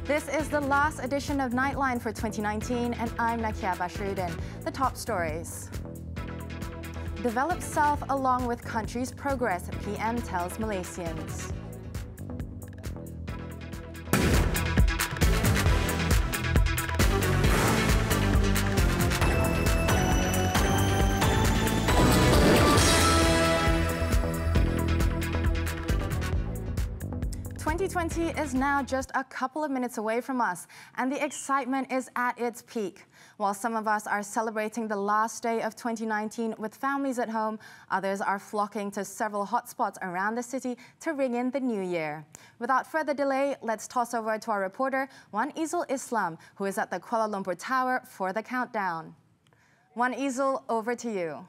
This is the last edition of Nightline for 2019, and I'm Nakia Bashiruddin. The top stories. Develop South along with country's progress, PM tells Malaysians. '20 is now just a couple of minutes away from us, and the excitement is at its peak. While some of us are celebrating the last day of 2019 with families at home, others are flocking to several hotspots around the city to ring in the new year. Without further delay, let's toss over to our reporter, Wan Izul Islam, who is at the Kuala Lumpur Tower for the countdown. Wan Izul, over to you.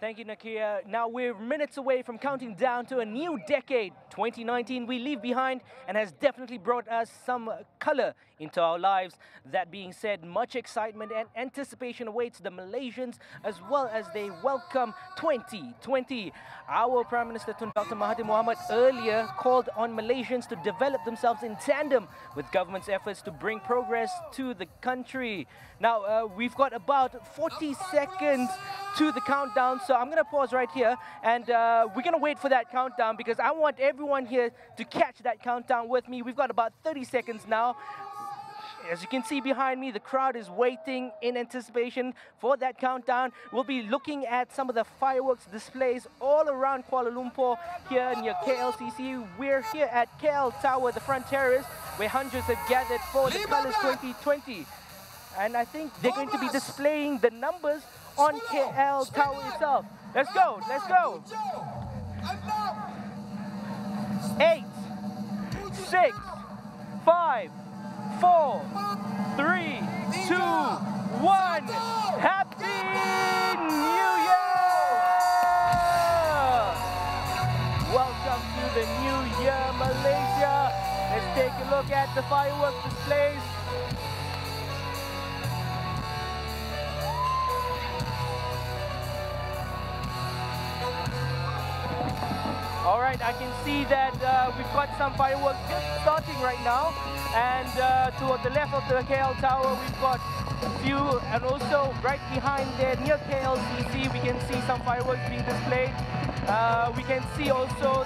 Thank you, Nakia. Now we're minutes away from counting down to a new decade. 2019 we leave behind and has definitely brought us some color into our lives. That being said, much excitement and anticipation awaits the Malaysians as well as they welcome 2020. Our Prime Minister Tun Dr. Mahathir Mohamad earlier called on Malaysians to develop themselves in tandem with government's efforts to bring progress to the country. Now, we've got about 40 seconds to the countdown, so I'm going to pause right here and we're going to wait for that countdown because I want everyone here to catch that countdown with me. We've got about 30 seconds now. As you can see behind me, the crowd is waiting in anticipation for that countdown. We'll be looking at some of the fireworks displays all around Kuala Lumpur here near KLCC. We're here at KL Tower, the front terrace, where hundreds have gathered for the Colours 2020. And I think they're going to be displaying the numbers on KL Tower itself. Let's go, let's go. 8, 6, 5, 4, 3, 2, 1. Happy New Year! Welcome to the New Year, Malaysia. Let's take a look at the fireworks displays. All right, I can see that we've got some fireworks just starting right now. And toward the left of the KL Tower, we've got a few, and also right behind there, near KLCC, we can see some fireworks being displayed. We can see also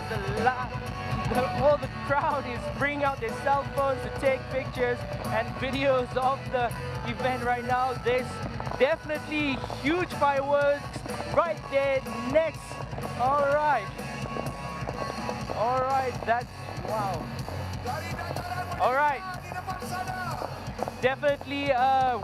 all the crowd is bringing out their cell phones to take pictures and videos of the event right now. There's definitely huge fireworks right there next. All right, that's wow. All right, definitely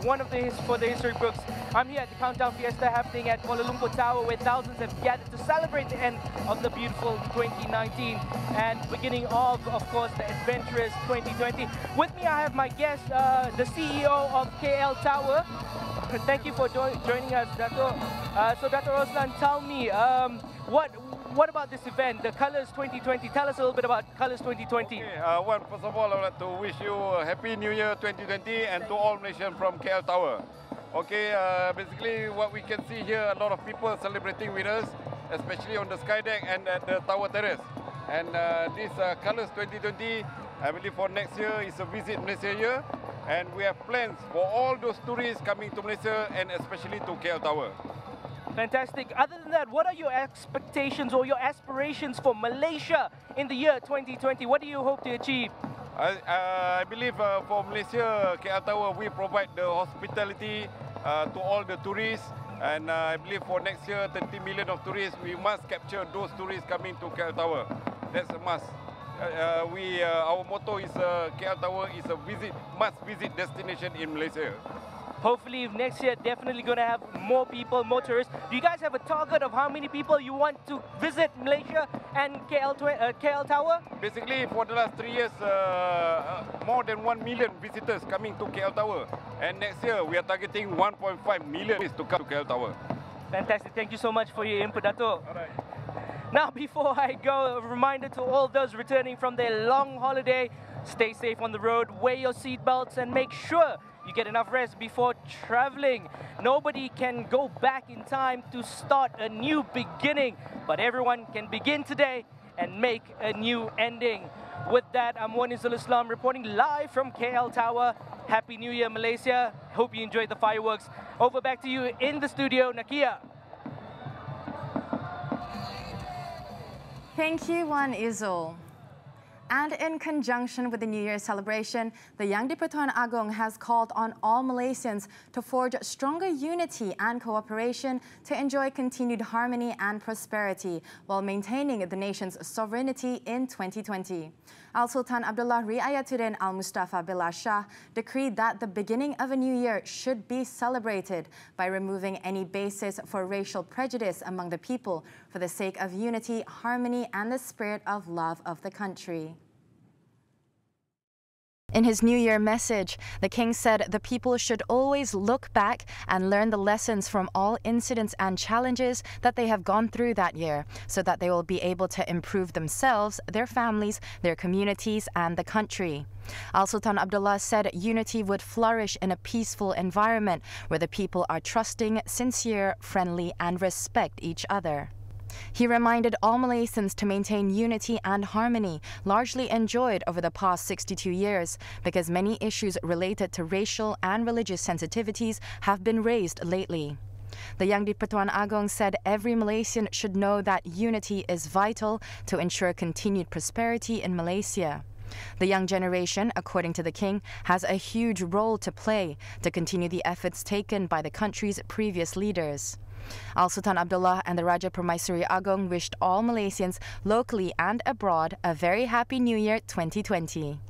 one of for the history books. I'm here at the Countdown Fiesta happening at Kuala Lumpur Tower, where thousands have gathered to celebrate the end of the beautiful 2019 and beginning of course, the adventurous 2020. With me, I have my guest, the CEO of KL Tower. Thank you for joining us, Dato. So, Dato Roslan, tell me, what about this event, the Colours 2020? Tell us a little bit about Colours 2020. Okay, well, first of all, I would like to wish you a Happy New Year 2020 and to all Malaysians from KL Tower. Okay, basically what we can see here, a lot of people celebrating with us, especially on the sky deck and at the Tower Terrace. And this Colours 2020, I believe for next year is a Visit Malaysia year. And we have plans for all those tourists coming to Malaysia and especially to KL Tower. Fantastic. Other than that, what are your expectations or your aspirations for Malaysia in the year 2020? What do you hope to achieve? I believe for Malaysia, KL Tower, we provide the hospitality to all the tourists. And I believe for next year, 30 million of tourists, we must capture those tourists coming to KL Tower. That's a must. Our motto is KL Tower is a must-visit destination in Malaysia. Hopefully next year, definitely going to have more people, more tourists. Do you guys have a target of how many people you want to visit Malaysia and KL Tower? Basically, for the last 3 years, more than 1 million visitors coming to KL Tower. And next year, we are targeting 1.5 million to come to KL Tower. Fantastic. Thank you so much for your input, Dato. All right. Now, before I go, a reminder to all those returning from their long holiday, stay safe on the road, wear your seatbelts, and make sure you get enough rest before traveling. Nobody can go back in time to start a new beginning, but everyone can begin today and make a new ending. With that, I'm Wanizul Islam reporting live from KL Tower. Happy New Year, Malaysia. Hope you enjoyed the fireworks. Over back to you in the studio, Nakia. Thank you, Wan Izul. And in conjunction with the New Year celebration, the Yang di-Pertuan Agong has called on all Malaysians to forge stronger unity and cooperation to enjoy continued harmony and prosperity while maintaining the nation's sovereignty in 2020. Al-Sultan Abdullah Riayatuddin Al-Mustafa Billah Shah decreed that the beginning of a new year should be celebrated by removing any basis for racial prejudice among the people for the sake of unity, harmony, and the spirit of love of the country. In his New Year message, the king said the people should always look back and learn the lessons from all incidents and challenges that they have gone through that year, so that they will be able to improve themselves, their families, their communities, and the country. Al-Sultan Abdullah said unity would flourish in a peaceful environment where the people are trusting, sincere, friendly, and respect each other. He reminded all Malaysians to maintain unity and harmony, largely enjoyed over the past 62 years, because many issues related to racial and religious sensitivities have been raised lately. The Yang di-Pertuan Agong said every Malaysian should know that unity is vital to ensure continued prosperity in Malaysia. The young generation, according to the king, has a huge role to play to continue the efforts taken by the country's previous leaders. Al-Sultan Abdullah and the Raja Permaisuri Agong wished all Malaysians, locally and abroad, a very happy New Year 2020.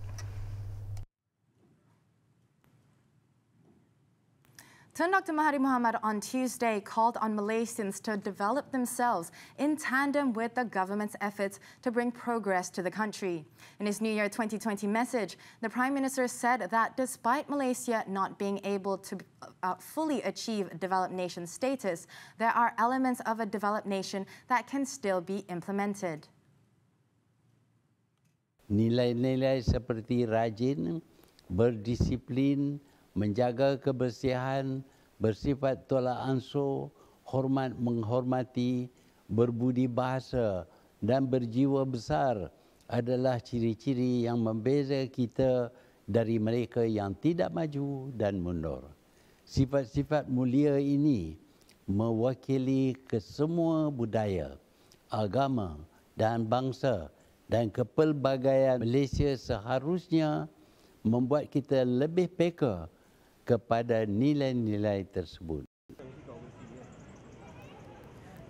Tun Dr. Mahathir Mohamad on Tuesday called on Malaysians to develop themselves in tandem with the government's efforts to bring progress to the country. In his New Year 2020 message, the Prime Minister said that despite Malaysia not being able to fully achieve developed nation status, there are elements of a developed nation that can still be implemented. Nilai-nilai seperti rajin, berdisiplin, menjaga kebersihan, bersifat tolak ansur, hormat menghormati, berbudi bahasa dan berjiwa besar adalah ciri-ciri yang membeza kita dari mereka yang tidak maju dan mundur. Sifat-sifat mulia ini mewakili kesemua budaya, agama dan bangsa, dan kepelbagaian Malaysia seharusnya membuat kita lebih peka kepada nilai-nilai tersebut.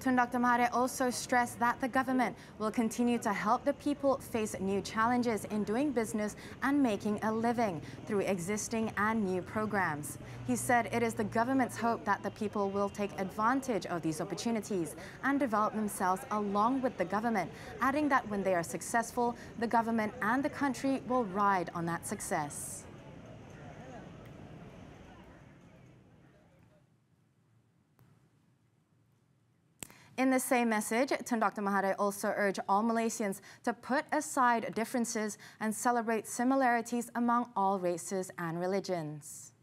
Tun Dr. Mahathir also stressed that the government will continue to help the people face new challenges in doing business and making a living through existing and new programs. He said it is the government's hope that the people will take advantage of these opportunities and develop themselves along with the government, adding that when they are successful, the government and the country will ride on that success. In the same message, Tun Dr. Mahathir also urged all Malaysians to put aside differences and celebrate similarities among all races and religions.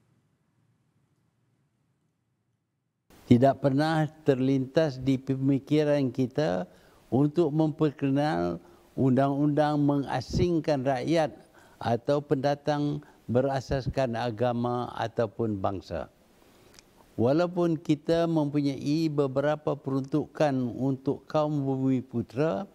Tidak pernah terlintas di pemikiran kita untuk memperkenal undang-undang mengasingkan rakyat atau pendatang berasaskan agama ataupun bangsa. Walaupun kita mempunyai beberapa peruntukan untuk kaum Bumiputera,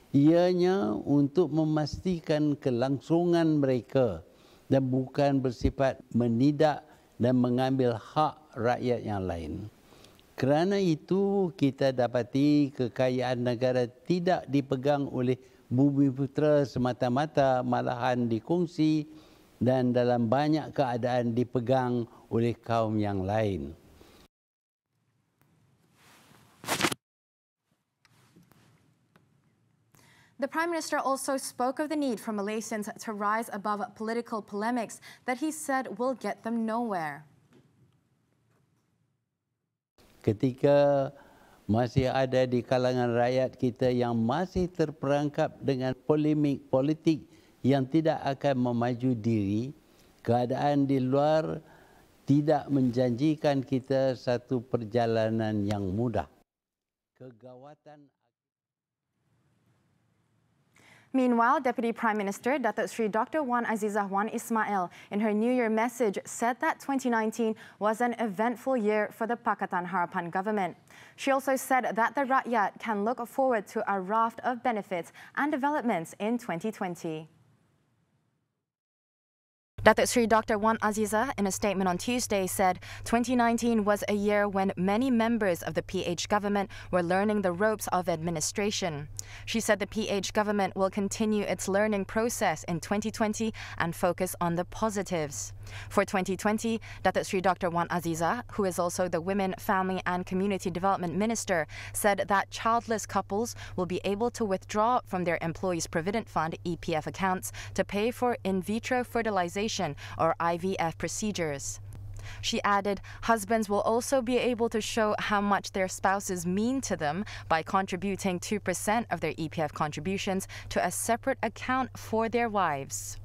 ianya untuk memastikan kelangsungan mereka dan bukan bersifat menidak dan mengambil hak rakyat yang lain. Kerana itu, kita dapati kekayaan negara tidak dipegang oleh Bumiputera semata-mata, malahan dikongsi dan dalam banyak keadaan dipegang oleh kaum yang lain. The Prime Minister also spoke of the need for Malaysians to rise above political polemics that he said will get them nowhere. Ketika masih ada di kalangan rakyat kita yang masih terperangkap dengan polemik politik yang tidak akan memaju diri, keadaan di luar tidak menjanjikan kita satu perjalanan yang mudah. Kegawatan Meanwhile, Deputy Prime Minister Datuk Sri Dr. Wan Azizah Wan Ismail, in her New Year message, said that 2019 was an eventful year for the Pakatan Harapan government. She also said that the Rakyat can look forward to a raft of benefits and developments in 2020. Datuk Sri Dr. Wan Azizah, in a statement on Tuesday, said 2019 was a year when many members of the PH government were learning the ropes of administration. She said the PH government will continue its learning process in 2020 and focus on the positives. For 2020, Datuk Sri Dr. Wan Azizah, who is also the Women, Family and Community Development Minister, said that childless couples will be able to withdraw from their Employees Provident Fund EPF accounts to pay for in vitro fertilization or IVF procedures. She added, husbands will also be able to show how much their spouses mean to them by contributing 2% of their EPF contributions to a separate account for their wives.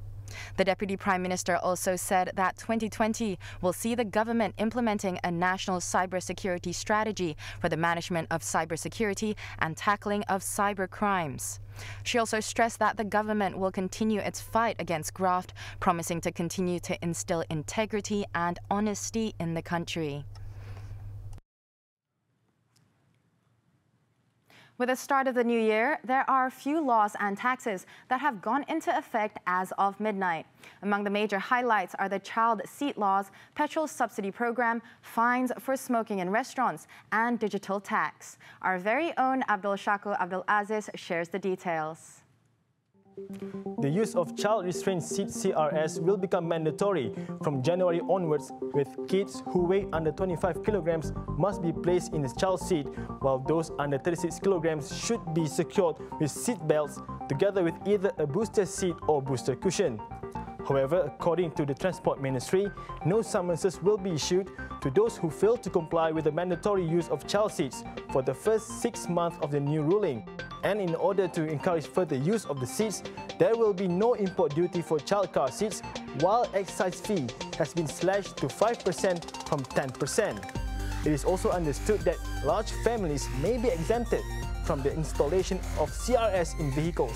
The Deputy Prime Minister also said that 2020 will see the government implementing a national cybersecurity strategy for the management of cybersecurity and tackling of cyber crimes. She also stressed that the government will continue its fight against graft, promising to continue to instill integrity and honesty in the country. With the start of the new year, there are a few laws and taxes that have gone into effect as of midnight. Among the major highlights are the child seat laws, petrol subsidy program, fines for smoking in restaurants, and digital tax. Our very own Abdul Shakur Abdul Aziz shares the details. The use of child restraint seat CRS will become mandatory from January onwards, with kids who weigh under 25 kilograms must be placed in the child seat, while those under 36 kilograms should be secured with seat belts together with either a booster seat or booster cushion. However, according to the Transport Ministry, no summonses will be issued to those who fail to comply with the mandatory use of child seats for the first 6 months of the new ruling. And in order to encourage further use of the seats, there will be no import duty for child car seats, while excise fee has been slashed to 5% from 10%. It is also understood that large families may be exempted from the installation of CRS in vehicles.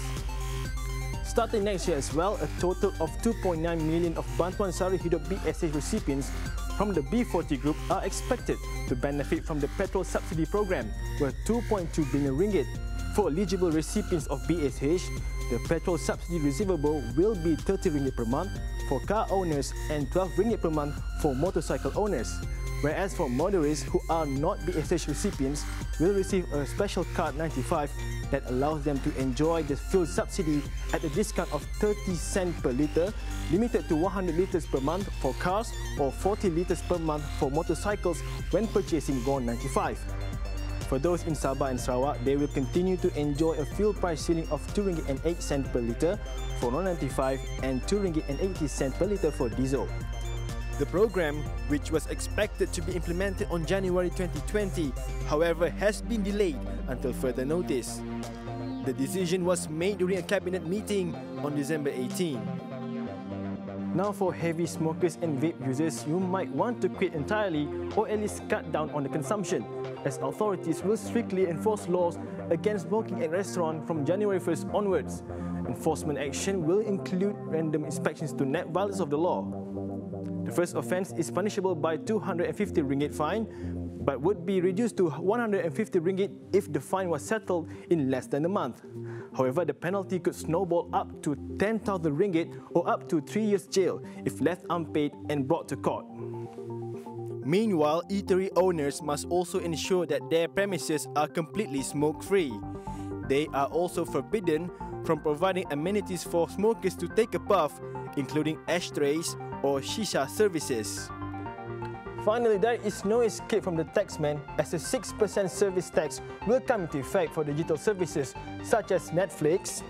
Starting next year as well, a total of 2.9 million of Bantuan Sara Hidup BSH recipients from the B40 group are expected to benefit from the petrol subsidy program, worth 2.2 billion ringgit. For eligible recipients of BSH, the petrol subsidy receivable will be 30 ringgit per month for car owners and 12 ringgit per month for motorcycle owners. Whereas for motorists who are not BSH recipients will receive a special card 95 that allows them to enjoy the fuel subsidy at a discount of 30 cents per litre, limited to 100 litres per month for cars or 40 litres per month for motorcycles when purchasing GON 95. For those in Sabah and Sarawak, they will continue to enjoy a fuel price ceiling of RM2.08 per litre for non-95 and RM2.80 per litre for diesel. The program, which was expected to be implemented on January 2020, however, has been delayed until further notice. The decision was made during a cabinet meeting on December 18. Now for heavy smokers and vape users, you might want to quit entirely or at least cut down on the consumption, as authorities will strictly enforce laws against smoking at restaurants from January 1st onwards. Enforcement action will include random inspections to net violence of the law. The first offence is punishable by 250 ringgit fine, but would be reduced to 150 ringgit if the fine was settled in less than a month. However, the penalty could snowball up to 10,000 ringgit or up to 3 years jail if left unpaid and brought to court. Meanwhile, eatery owners must also ensure that their premises are completely smoke-free. They are also forbidden from providing amenities for smokers to take a puff, including ashtrays or shisha services. Finally, there is no escape from the taxman, as a 6% service tax will come into effect for digital services such as Netflix,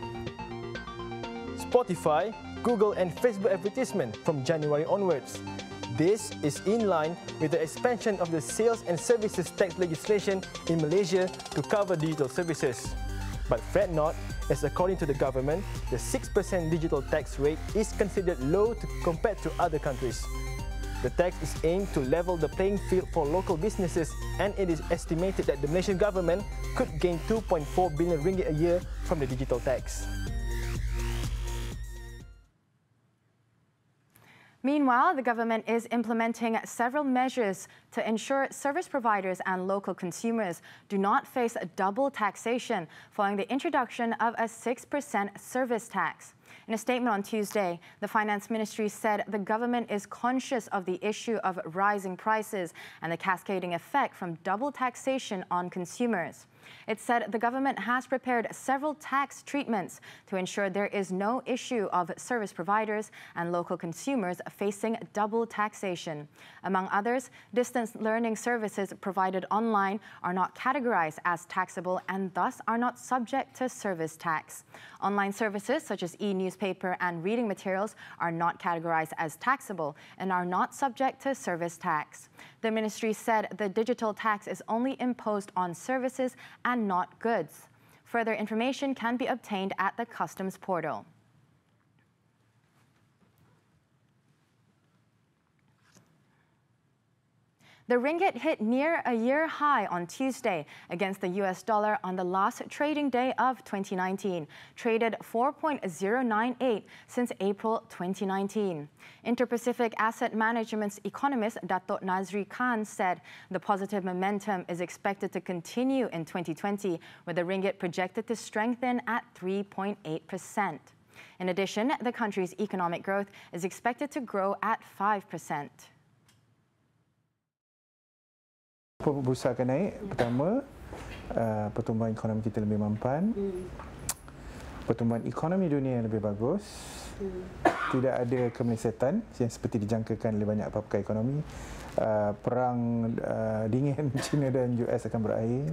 Spotify, Google and Facebook advertisement from January onwards. This is in line with the expansion of the sales and services tax legislation in Malaysia to cover digital services. But fret not, as according to the government, the 6% digital tax rate is considered low compared to other countries. The tax is aimed to level the playing field for local businesses, and it is estimated that the Malaysian government could gain 2.4 billion ringgit a year from the digital tax. Meanwhile, the government is implementing several measures to ensure service providers and local consumers do not face double taxation following the introduction of a 6% service tax. In a statement on Tuesday, the Finance Ministry said the government is conscious of the issue of rising prices and the cascading effect from double taxation on consumers. It said the government has prepared several tax treatments to ensure there is no issue of service providers and local consumers facing double taxation. Among others, distance learning services provided online are not categorized as taxable and thus are not subject to service tax. Online services such as e-newspaper and reading materials are not categorized as taxable and are not subject to service tax. The ministry said the digital tax is only imposed on services and not goods. Further information can be obtained at the Customs portal. The ringgit hit near a year high on Tuesday against the US dollar on the last trading day of 2019, traded 4.098 since April 2019. Inter-Pacific Asset Management's economist Dato' Nazri Khan said the positive momentum is expected to continue in 2020, with the ringgit projected to strengthen at 3.8%. In addition, the country's economic growth is expected to grow at 5%. Bursa akan naik. Pertama, pertumbuhan ekonomi kita lebih mampan. Pertumbuhan ekonomi dunia yang lebih bagus. Tidak ada kemelesetan yang seperti dijangkakan oleh banyak pakar ekonomi. Perang dingin China dan US akan berakhir.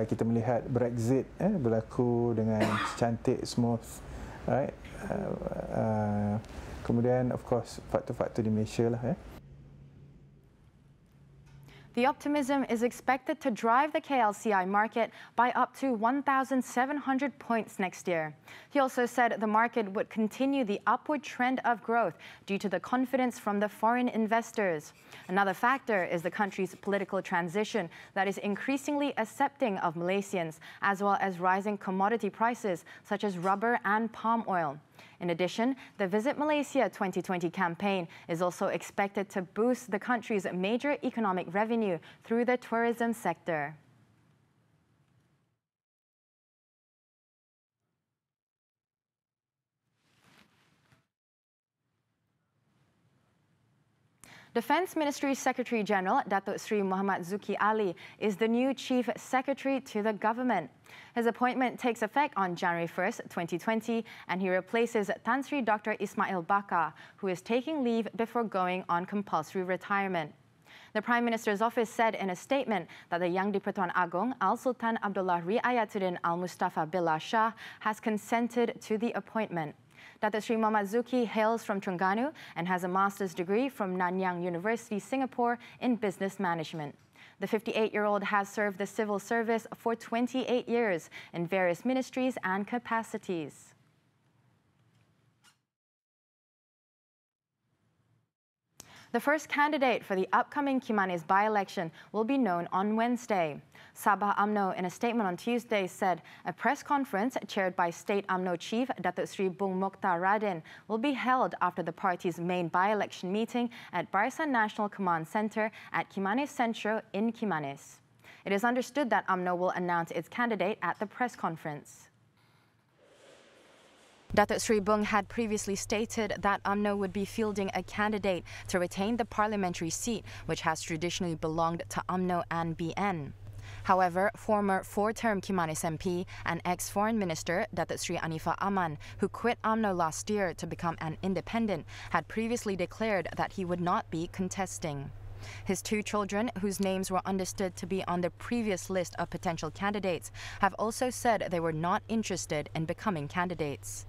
Kita melihat Brexit berlaku dengan cantik, smooth. Right? Kemudian, of course, faktor-faktor di Malaysia lah. The optimism is expected to drive the KLCI market by up to 1,700 points next year. He also said the market would continue the upward trend of growth due to the confidence from the foreign investors. Another factor is the country's political transition that is increasingly accepting of Malaysians, as well as rising commodity prices such as rubber and palm oil. In addition, the Visit Malaysia 2020 campaign is also expected to boost the country's major economic revenue through the tourism sector. Defence Ministry Secretary General Datuk Seri Muhammad Zuki Ali is the new Chief Secretary to the government. His appointment takes effect on January 1st, 2020, and he replaces Tan Sri Dr. Ismail Bakar, who is taking leave before going on compulsory retirement. The Prime Minister's office said in a statement that the Yang di-Pertuan Agong Al-Sultan Abdullah Riayatuddin Al-Mustafa Billah Shah has consented to the appointment. Datuk Sri Muhammad Zuki hails from Terengganu and has a master's degree from Nanyang University, Singapore in business management. The 58-year-old has served the civil service for 28 years in various ministries and capacities. The first candidate for the upcoming Kimanis by-election will be known on Wednesday. Sabah UMNO, in a statement on Tuesday, said a press conference chaired by State UMNO Chief Datuk Sri Bung Mokhtar Radin will be held after the party's main by-election meeting at Barisan National Command Centre at Kimanis Centro in Kimanis. It is understood that UMNO will announce its candidate at the press conference. Datuk Sri Bung had previously stated that UMNO would be fielding a candidate to retain the parliamentary seat, which has traditionally belonged to UMNO and BN. However, former four-term Kimanis MP and ex-Foreign Minister Datuk Sri Anifa Aman, who quit UMNO last year to become an independent, had previously declared that he would not be contesting. His two children, whose names were understood to be on the previous list of potential candidates, have also said they were not interested in becoming candidates.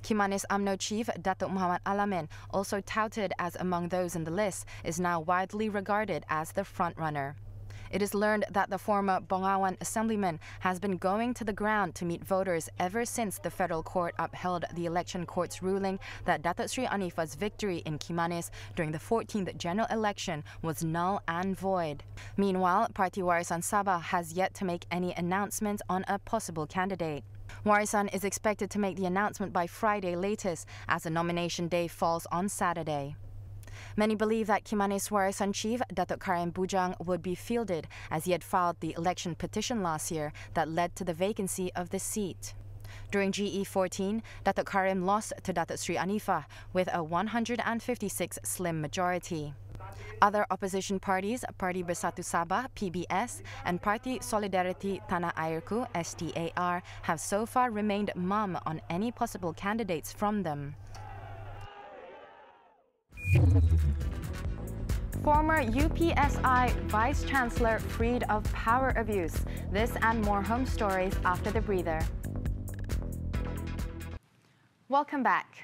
Kimanis UMNO Chief Datuk Muhammad Alamin, also touted as among those in the list, is now widely regarded as the frontrunner. It is learned that the former Bongawan assemblyman has been going to the ground to meet voters ever since the federal court upheld the election court's ruling that Datuk Sri Anifa's victory in Kimanis during the 14th general election was null and void. Meanwhile, Parti Warisan Sabah has yet to make any announcements on a possible candidate. Warisan is expected to make the announcement by Friday latest, as the nomination day falls on Saturday. Many believe that Kimanis Warisan chief Datuk Karim Bujang would be fielded, as he had filed the election petition last year that led to the vacancy of the seat. During GE14, Datuk Karim lost to Datuk Sri Anifah with a 156 slim majority. Other opposition parties, Parti Bersatu Sabah (PBS) and Parti Solidariti Tanah Airku (STAR), have so far remained mum on any possible candidates from them. Former UPSI Vice Chancellor freed of power abuse. This and more home stories after the breather. Welcome back.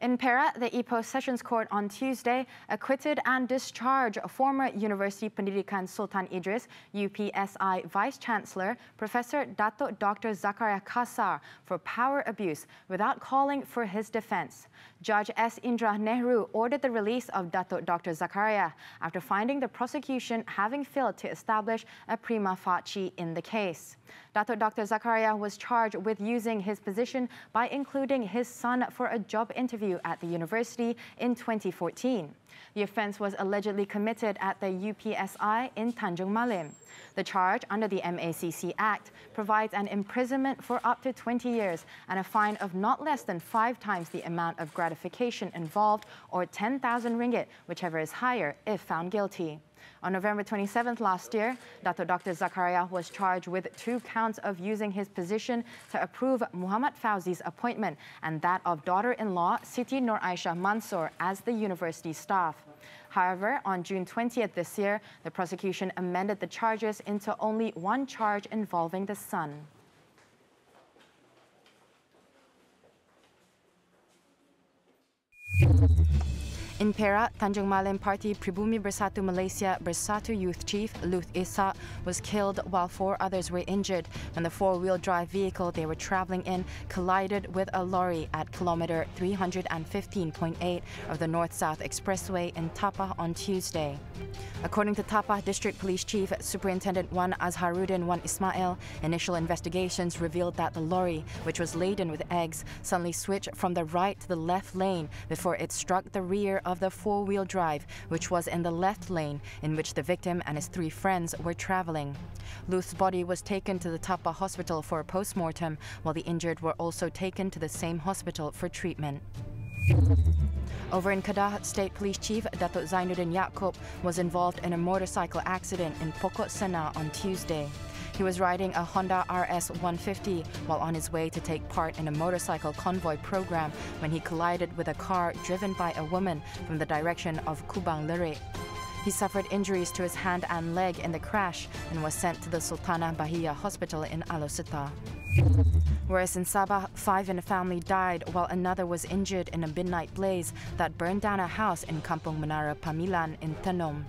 In Perak, the Ipoh Sessions Court on Tuesday acquitted and discharged former University Pendidikan Sultan Idris UPSI Vice Chancellor Professor Datuk Dr. Zakaria Kasar for power abuse without calling for his defence. Judge S. Indra Nehru ordered the release of Datuk Dr. Zakaria after finding the prosecution having failed to establish a prima facie in the case. Datuk Dr. Zakaria was charged with using his position by including his son for a job interview at the university in 2014. The offence was allegedly committed at the UPSI in Tanjung Malim. The charge under the MACC Act provides an imprisonment for up to 20 years and a fine of not less than 5 times the amount of gratification involved, or 10,000 ringgit, whichever is higher, if found guilty. On November 27th last year, Datuk Dr. Zakaria was charged with 2 counts of using his position to approve Muhammad Fauzi's appointment and that of daughter-in-law Siti Nur Aisyah Mansour as the university staff. However, on June 20th this year, the prosecution amended the charges into only 1 charge involving the son. In Perak, Tanjung Malim Parti Pribumi Bersatu Malaysia Bersatu Youth Chief Luth Ishak was killed while 4 others were injured when the 4-wheel drive vehicle they were travelling in collided with a lorry at kilometre 315.8 of the North-South Expressway in Tapah on Tuesday. According to Tapah District Police Chief Superintendent Wan Azharuddin Wan Ismail, initial investigations revealed that the lorry, which was laden with eggs, suddenly switched from the right to the left lane before it struck the rear of the 4-wheel drive, which was in the left lane, in which the victim and his 3 friends were travelling. Luth's body was taken to the Tapah hospital for a post-mortem, while the injured were also taken to the same hospital for treatment. Over in Kedah, State Police Chief Datuk Zainuddin Yaakob was involved in a motorcycle accident in Pokok Sena on Tuesday. He was riding a Honda RS 150 while on his way to take part in a motorcycle convoy program when he collided with a car driven by a woman from the direction of Kubang Lerik. He suffered injuries to his hand and leg in the crash and was sent to the Sultanah Bahia Hospital in Aloseta. Whereas in Sabah, 5 in the family died while another was injured in a midnight blaze that burned down a house in Kampung Menara Pamilan in Tenom.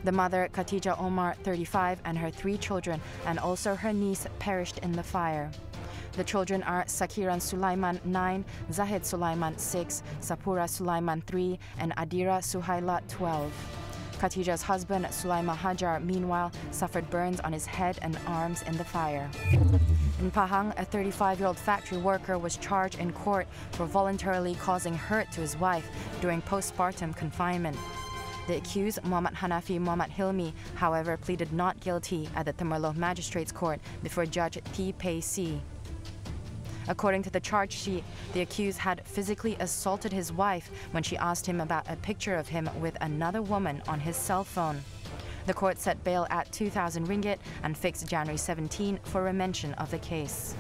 The mother, Khatijah Omar, 35, and her 3 children, and also her niece, perished in the fire. The children are Sakiran Sulaiman, 9, Zahid Sulaiman, 6, Sapura Sulaiman, 3, and Adira Suhaila, 12. Khatijah's husband, Sulaiman Hajar, meanwhile, suffered burns on his head and arms in the fire. In Pahang, a 35-year-old factory worker was charged in court for voluntarily causing hurt to his wife during postpartum confinement. The accused, Muhammad Hanafi Muhammad Hilmi, however, pleaded not guilty at the Temerloh Magistrates Court before Judge T. Pei Si. According to the charge sheet, the accused had physically assaulted his wife when she asked him about a picture of him with another woman on his cell phone. The court set bail at 2,000 ringgit and fixed January 17 for a mention of the case.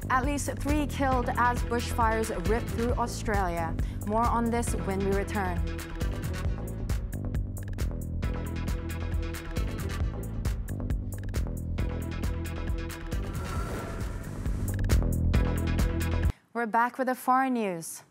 At least 3 killed as bushfires rip through Australia. More on this when we return. We're back with the foreign news.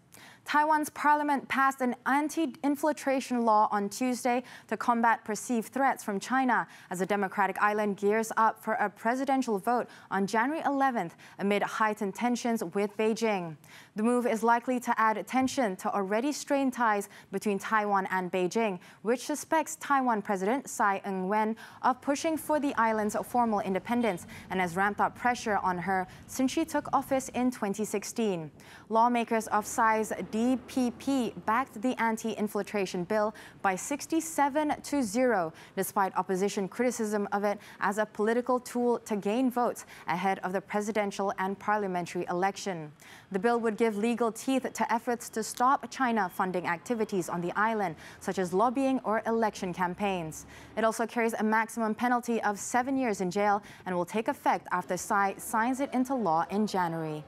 Taiwan's parliament passed an anti-infiltration law on Tuesday to combat perceived threats from China as the democratic island gears up for a presidential vote on January 11th amid heightened tensions with Beijing. The move is likely to add tension to already strained ties between Taiwan and Beijing, which suspects Taiwan President Tsai Ing-wen of pushing for the island's formal independence and has ramped up pressure on her since she took office in 2016. Lawmakers of Tsai's DPP backed the anti-infiltration bill by 67-0, despite opposition criticism of it as a political tool to gain votes ahead of the presidential and parliamentary election. The bill would give legal teeth to efforts to stop China funding activities on the island, such as lobbying or election campaigns. It also carries a maximum penalty of 7 years in jail and will take effect after Tsai signs it into law in January.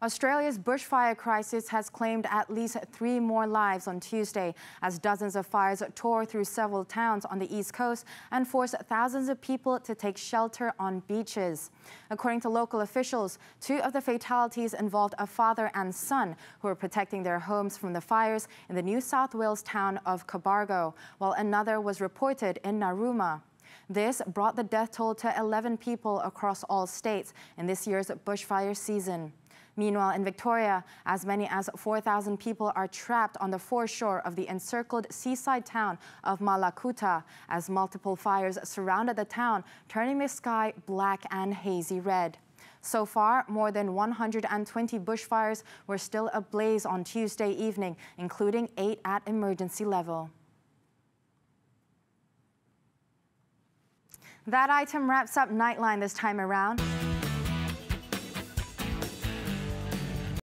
Australia's bushfire crisis has claimed at least 3 more lives on Tuesday as dozens of fires tore through several towns on the east coast and forced thousands of people to take shelter on beaches. According to local officials, 2 of the fatalities involved a father and son who were protecting their homes from the fires in the New South Wales town of Cobargo, while another was reported in Narooma. This brought the death toll to 11 people across all states in this year's bushfire season. Meanwhile, in Victoria, as many as 4,000 people are trapped on the foreshore of the encircled seaside town of Malakuta as multiple fires surrounded the town, turning the sky black and hazy red. So far, more than 120 bushfires were still ablaze on Tuesday evening, including 8 at emergency level. That item wraps up Nightline this time around.